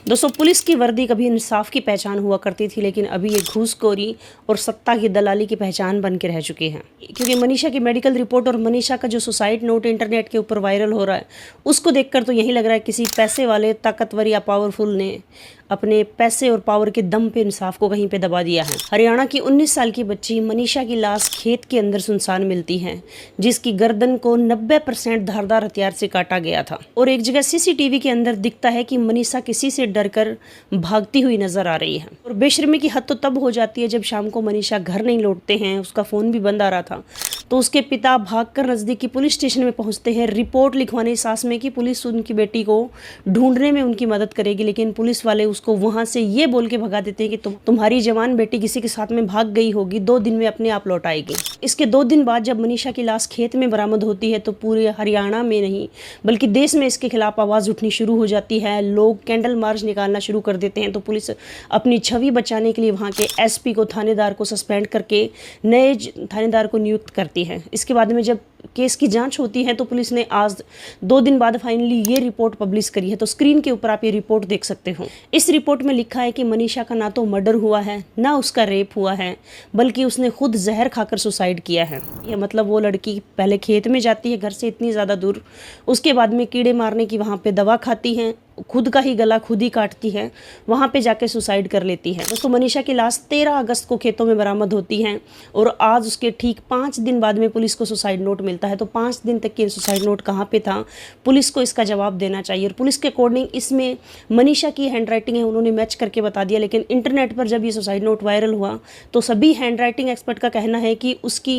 दोस्तों, पुलिस की वर्दी कभी इंसाफ की पहचान हुआ करती थी, लेकिन अभी ये घूसखोरी और सत्ता की दलाली की पहचान बन के रह चुकी है। क्योंकि मनीषा की मेडिकल रिपोर्ट और मनीषा का जो सुसाइड नोट इंटरनेट के ऊपर वायरल हो रहा है, उसको देखकर तो यही लग रहा है किसी पैसे वाले, ताकतवर या पावरफुल ने अपने पैसे और पावर के दम पे इंसाफ को कहीं पे दबा दिया है। हरियाणा की 19 साल की बच्ची मनीषा की लाश खेत के अंदर सुनसान मिलती है, जिसकी गर्दन को 90% धारदार हथियार से काटा गया था। और एक जगह सीसीटीवी के अंदर दिखता है कि मनीषा किसी से डरकर भागती हुई नजर आ रही है। और बेशर्मी की हद तो तब हो जाती है जब शाम को मनीषा घर नहीं लौटते हैं, उसका फोन भी बंद आ रहा था, तो उसके पिता भागकर नजदीकी पुलिस स्टेशन में पहुंचते हैं, रिपोर्ट लिखवाने इस आस में कि पुलिस उनकी बेटी को ढूंढने में उनकी मदद करेगी। लेकिन पुलिस वाले उसको वहां से ये बोल के भगा देते हैं कि तुम्हारी जवान बेटी किसी के साथ में भाग गई होगी, 2 दिन में अपने आप लौट आएगी। इसके 2 दिन बाद जब मनीषा की लाश खेत में बरामद होती है, तो पूरे हरियाणा में नहीं बल्कि देश में इसके खिलाफ आवाज उठनी शुरू हो जाती है। लोग कैंडल मार्च निकालना शुरू कर देते हैं। तो पुलिस अपनी छवि बचाने के लिए वहां के एसपी को, थानेदार को सस्पेंड करके नए थानेदार को नियुक्त करती है। इसके बाद में जब केस की जांच होती है, तो पुलिस ने आज 2 दिन बाद फाइनली ये रिपोर्ट पब्लिश करी है। तो स्क्रीन के ऊपर आप ये रिपोर्ट देख सकते हो। इस रिपोर्ट में लिखा है कि मनीषा का ना तो मर्डर हुआ है, ना उसका रेप हुआ है, बल्कि उसने खुद जहर खाकर सुसाइड किया है। ये मतलब वो लड़की पहले खेत में जाती है घर से इतनी ज़्यादा दूर, उसके बाद में कीड़े मारने की वहाँ पे दवा खाती है, खुद का ही गला खुद ही काटती है, वहाँ पे जाके सुसाइड कर लेती है। दोस्तों, मनीषा की लाश 13 अगस्त को खेतों में बरामद होती है और आज उसके ठीक 5 दिन बाद में पुलिस को सुसाइड नोट मिलता है। तो 5 दिन तक ये सुसाइड नोट कहाँ पे था, पुलिस को इसका जवाब देना चाहिए। और पुलिस के अकॉर्डिंग इसमें मनीषा की हैंड राइटिंग है, उन्होंने मैच करके बता दिया। लेकिन इंटरनेट पर जब ये सुसाइड नोट वायरल हुआ, तो सभी हैंड राइटिंग एक्सपर्ट का कहना है कि उसकी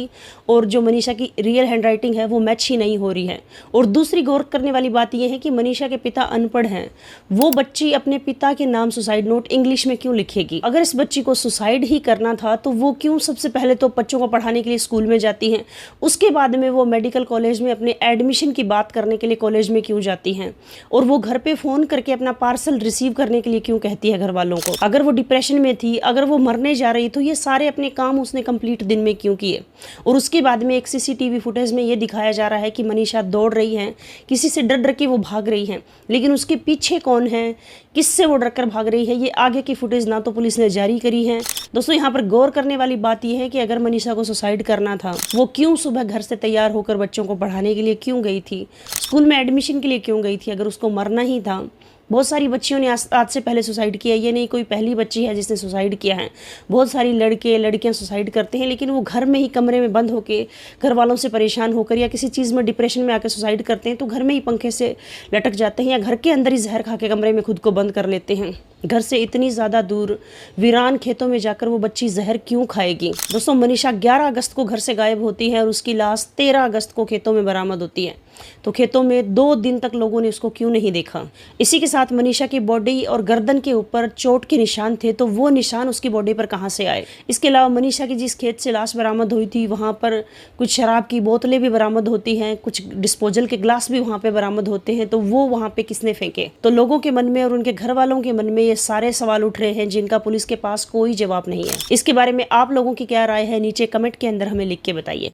और जो मनीषा की रियल हैंड राइटिंग है वो मैच ही नहीं हो रही है। और दूसरी गौर करने वाली बात यह है कि मनीषा के पिता अनपढ़ हैं, वो बच्ची अपने पिता के नाम सुसाइड नोट इंग्लिश में क्यों लिखेगी? अगर इस बच्ची को सुसाइड ही करना था, तो वो क्यों सबसे पहले तो बच्चों को पढ़ाने के लिए स्कूल में जाती हैं, उसके बाद में वो मेडिकल कॉलेज में अपने एडमिशन की बात करने के लिए कॉलेज में क्यों जाती हैं, और वो घर पे फ़ोन करके अपना पार्सल रिसीव करने के लिए क्यों कहती है घर वालों को? अगर वो डिप्रेशन में थी, अगर वो मरने जा रही, तो ये सारे अपने काम उसने कंप्लीट दिन में क्यों किए? और उसके बाद में एक सीसीटीवी फुटेज में ये दिखाया जा रहा है कि मनीषा दौड़ रही है, किसी से डर डर के वो भाग रही है, लेकिन उसके पीछे कौन है, किससे वो डरकर भाग रही है, ये आगे की फुटेज ना तो पुलिस ने जारी करी है। दोस्तों, यहाँ पर गौर करने वाली बात यह है कि अगर मनीषा को सुसाइड करना था, वो क्यों सुबह घर से तैयार होकर बच्चों को पढ़ाने के लिए क्यों गई थी, स्कूल में एडमिशन के लिए क्यों गई थी? अगर उसको मरना ही था, बहुत सारी बच्चियों ने आज से पहले सुसाइड किया, ये नहीं कोई पहली बच्ची है जिसने सुसाइड किया है। बहुत सारी लड़के लड़कियां सुसाइड करते हैं, लेकिन वो घर में ही कमरे में बंद होकर घर वालों से परेशान होकर या किसी चीज़ में डिप्रेशन में आकर सुसाइड करते हैं, तो घर में ही पंखे से लटक जाते हैं या घर के अंदर ही जहर खा के कमरे में खुद को बंद कर लेते हैं। घर से इतनी ज़्यादा दूर वीरान खेतों में जाकर वो बच्ची जहर क्यों खाएगी? दोस्तों, मनीषा 11 अगस्त को घर से गायब होती है और उसकी लाश 13 अगस्त को खेतों में बरामद होती है। तो खेतों में 2 दिन तक लोगों ने उसको क्यों नहीं देखा? इसी के साथ मनीषा की बॉडी और गर्दन के ऊपर चोट के निशान थे, तो वो निशान उसकी बॉडी पर कहाँ से आए? इसके अलावा मनीषा की जिस खेत से लाश बरामद हुई थी, वहाँ पर कुछ शराब की बोतलें भी बरामद होती हैं, कुछ डिस्पोजल के ग्लास भी वहाँ पे बरामद होते हैं, तो वो वहाँ पे किसने फेंके? तो लोगों के मन में और उनके घर वालों के मन में ये सारे सवाल उठ रहे हैं, जिनका पुलिस के पास कोई जवाब नहीं है। इसके बारे में आप लोगों की क्या राय है, नीचे कमेंट के अंदर हमें लिख के बताइए।